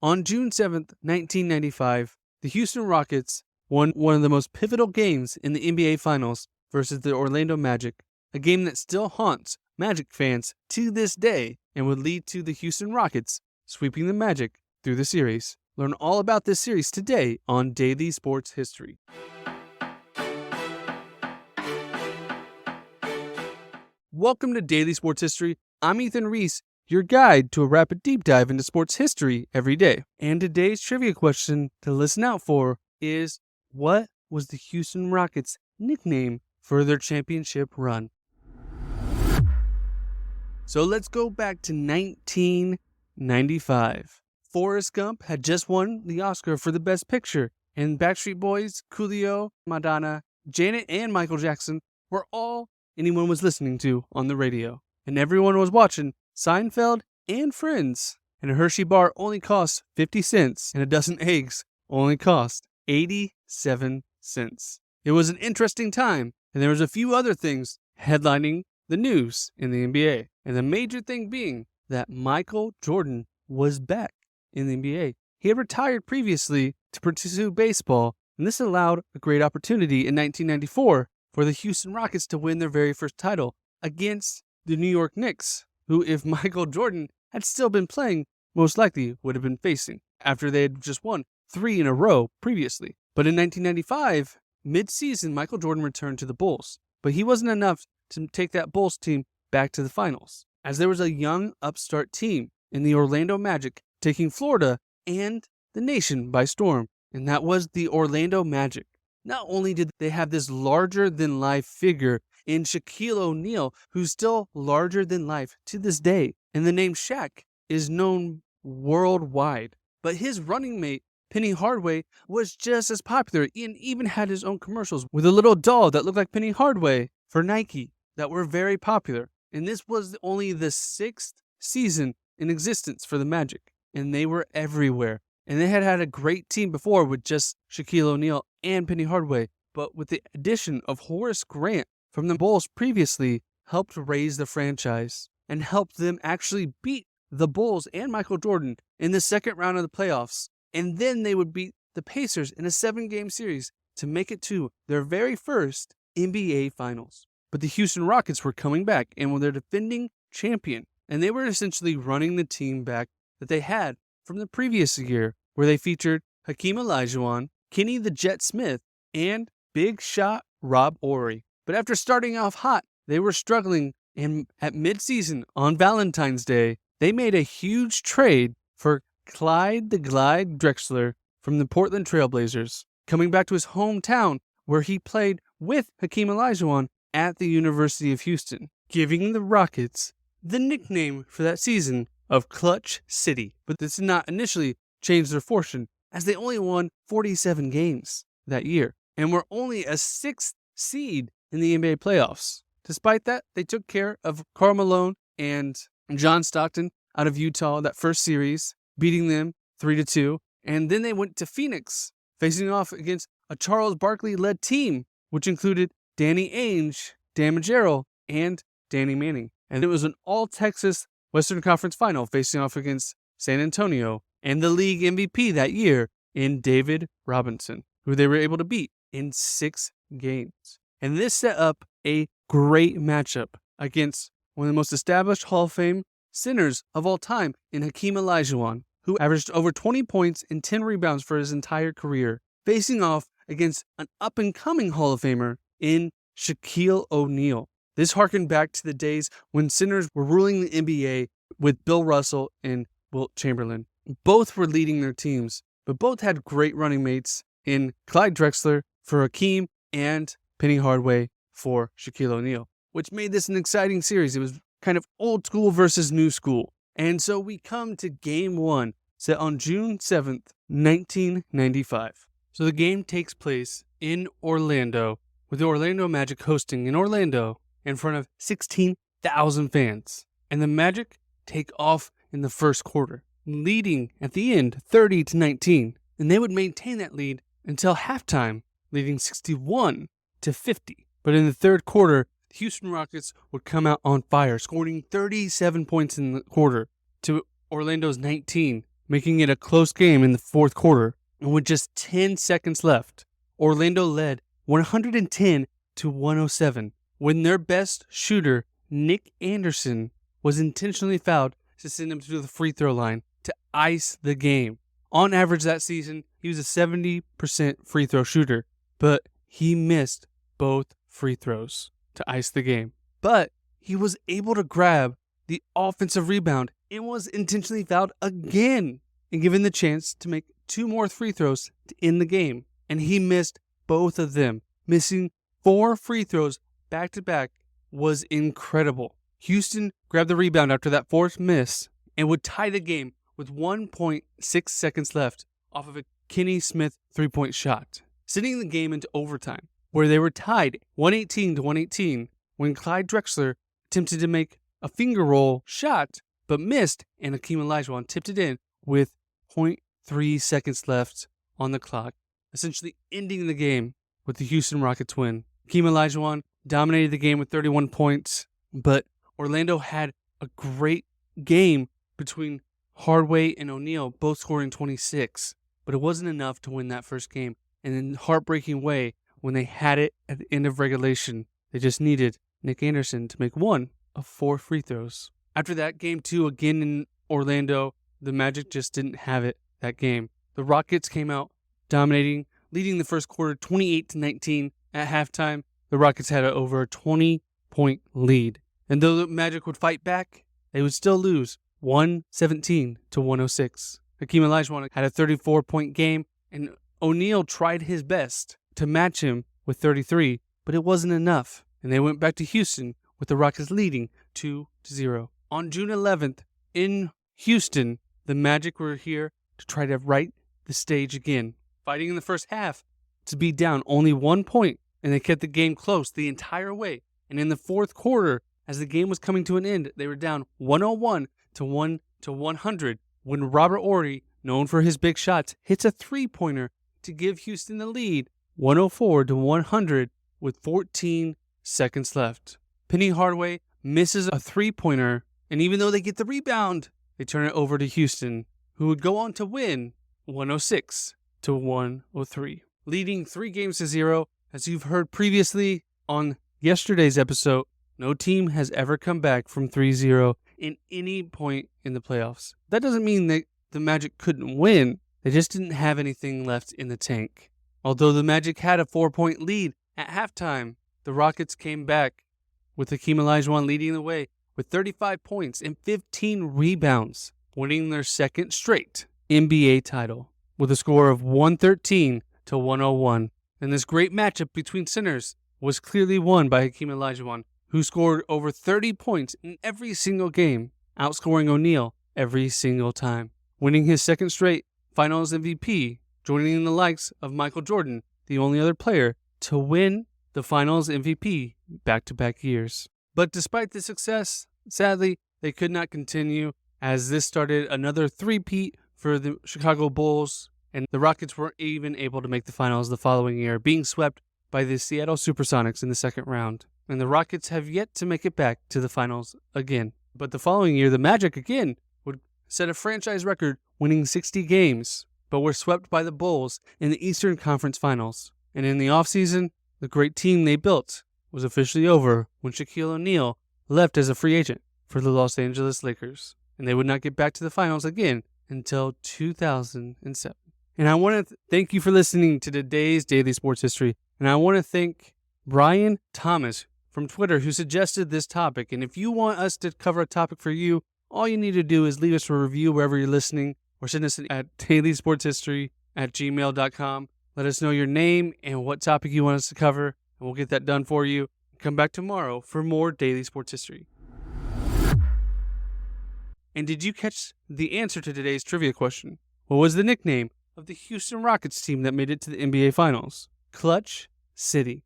On June 7th, 1995, the Houston Rockets won one of the most pivotal games in the NBA Finals versus the Orlando Magic, a game that still haunts Magic fans to this day and would lead to the Houston Rockets sweeping the Magic through the series. Learn all about this series today on Daily Sports History. Welcome to Daily Sports History. I'm Ethan Reese, your guide to a rapid deep dive into sports history every day. And today's trivia question to listen out for is, what was the Houston Rockets' nickname for their championship run? So let's go back to 1995. Forrest Gump had just won the Oscar for the Best Picture, and Backstreet Boys, Coolio, Madonna, Janet, and Michael Jackson were all anyone was listening to on the radio. And everyone was watching Seinfeld and Friends. And a Hershey bar only cost 50 cents, and a dozen eggs only cost 87 cents. It was an interesting time, and there was a few other things headlining the news in the NBA. And the major thing being that Michael Jordan was back in the NBA. He had retired previously to pursue baseball, and this allowed a great opportunity in 1994 for the Houston Rockets to win their very first title against the New York Knicks, who, if Michael Jordan had still been playing, most likely would have been facing, after they had just won 3 in a row previously. But in 1995, mid-season, Michael Jordan returned to the Bulls, but he wasn't enough to take that Bulls team back to the finals, as there was a young upstart team in the Orlando Magic taking Florida and the nation by storm, and that was the Orlando Magic. Not only did they have this larger-than-life figure in Shaquille O'Neal, who's still larger than life to this day, and the name Shaq is known worldwide, but his running mate, Penny Hardaway, was just as popular and even had his own commercials with a little doll that looked like Penny Hardaway for Nike that were very popular. And this was only the 6th season in existence for the Magic, and they were everywhere. And they had a great team before with just Shaquille O'Neal and Penny Hardaway, but with the addition of Horace Grant from the Bulls previously, helped raise the franchise and helped them actually beat the Bulls and Michael Jordan in the second round of the playoffs. And then they would beat the Pacers in a 7-game series to make it to their very first NBA Finals. But the Houston Rockets were coming back and were their defending champion, and they were essentially running the team back that they had from the previous year, where they featured Hakeem Olajuwon, Kenny the Jet Smith, and big shot Rob Horry. But after starting off hot, they were struggling, and at midseason on Valentine's Day, they made a huge trade for Clyde the Glide Drexler from the Portland Trailblazers, coming back to his hometown where he played with Hakeem Olajuwon at the University of Houston, giving the Rockets the nickname for that season of Clutch City. But this did not initially change their fortune, as they only won 47 games that year and were only a 6th seed in the NBA playoffs. Despite that, they took care of Karl Malone and John Stockton out of Utah that first series, beating them 3-2. And then they went to Phoenix, facing off against a Charles Barkley-led team, which included Danny Ainge, Dan Majero, and Danny Manning. And it was an all-Texas Western Conference final, facing off against San Antonio and the league MVP that year in David Robinson, who they were able to beat in 6 games. And this set up a great matchup against one of the most established Hall of Fame centers of all time in Hakeem Olajuwon, who averaged over 20 points and 10 rebounds for his entire career, facing off against an up-and-coming Hall of Famer in Shaquille O'Neal. This harkened back to the days when centers were ruling the NBA with Bill Russell and Wilt Chamberlain. Both were leading their teams, but both had great running mates in Clyde Drexler for Hakeem and Penny Hardaway for Shaquille O'Neal, which made this an exciting series. It was kind of old school versus new school. And so we come to Game 1, set on June 7th, 1995. So the game takes place in Orlando, with the Orlando Magic hosting in Orlando in front of 16,000 fans. And the Magic take off in the first quarter, leading at the end 30-19. And they would maintain that lead until halftime, leading 61-50. But in the third quarter, the Houston Rockets would come out on fire, scoring 37 points in the quarter to Orlando's 19, making it a close game in the fourth quarter. And with just 10 seconds left, Orlando led 110 to 107 when their best shooter, Nick Anderson, was intentionally fouled to send him to the free throw line to ice the game. On average that season, he was a 70% free throw shooter, but he missed both free throws to ice the game. But he was able to grab the offensive rebound and was intentionally fouled again and given the chance to make 2 more free throws to end the game. And he missed both of them. Missing 4 free throws back to back was incredible. Houston grabbed the rebound after that 4th miss and would tie the game with 1.6 seconds left off of a Kenny Smith 3-point shot, sending the game into overtime, where they were tied 118 to 118 when Clyde Drexler attempted to make a finger roll shot but missed, and Hakeem Olajuwon tipped it in with 0.3 seconds left on the clock, essentially ending the game with the Houston Rockets win. Hakeem Olajuwon dominated the game with 31 points, but Orlando had a great game between Hardaway and O'Neal, both scoring 26, but it wasn't enough to win that first game. And in a heartbreaking way, when they had it at the end of regulation, they just needed Nick Anderson to make 1 of 4 free throws. After that, game 2 again in Orlando, the Magic just didn't have it that game. The Rockets came out dominating, leading the first quarter 28-19. At halftime, the Rockets had over a 20-point lead. And though the Magic would fight back, they would still lose 117 to 106. Hakeem Olajuwon had a 34-point game, and O'Neal tried his best to match him with 33, but it wasn't enough. And they went back to Houston with the Rockets leading 2-0. On June 11th, in Houston, the Magic were here to try to right the stage again, fighting in the first half to be down only 1 point, and they kept the game close the entire way. And in the fourth quarter, as the game was coming to an end, they were down 101 to 100 when Robert Horry, known for his big shots, hits a three-pointer to give Houston the lead 104 to 100 with 14 seconds left. Penny Hardaway misses a three-pointer, and even though they get the rebound, they turn it over to Houston, who would go on to win 106 to 103, leading 3-0. As you've heard previously on yesterday's episode, no team has ever come back from 3-0 in any point in the playoffs. That doesn't mean that the Magic couldn't win. They just didn't have anything left in the tank. Although the Magic had a 4-point lead at halftime, the Rockets came back with Hakeem Olajuwon leading the way with 35 points and 15 rebounds, winning their second straight NBA title with a score of 113 to 101. And this great matchup between centers was clearly won by Hakeem Olajuwon, who scored over 30 points in every single game, outscoring O'Neal every single time, winning his second straight Finals MVP, joining the likes of Michael Jordan, the only other player to win the Finals MVP back-to-back years. But despite the success, sadly, they could not continue, as this started another three-peat for the Chicago Bulls, and the Rockets weren't even able to make the finals the following year, being swept by the Seattle Supersonics in the second round. And the Rockets have yet to make it back to the finals again. But the following year, the Magic again would set a franchise record, winning 60 games, but were swept by the Bulls in the Eastern Conference Finals. And in the offseason, the great team they built was officially over when Shaquille O'Neal left as a free agent for the Los Angeles Lakers. And they would not get back to the finals again until 2007. And I want to thank you for listening to today's Daily Sports History. And I want to thank Brian Thomas from Twitter who suggested this topic. And if you want us to cover a topic for you, all you need to do is leave us a review wherever you're listening or send us at dailysportshistory@gmail.com. Let us know your name and what topic you want us to cover, and we'll get that done for you. Come back tomorrow for more Daily Sports History. And did you catch the answer to today's trivia question? What was the nickname of the Houston Rockets team that made it to the NBA Finals? Clutch City.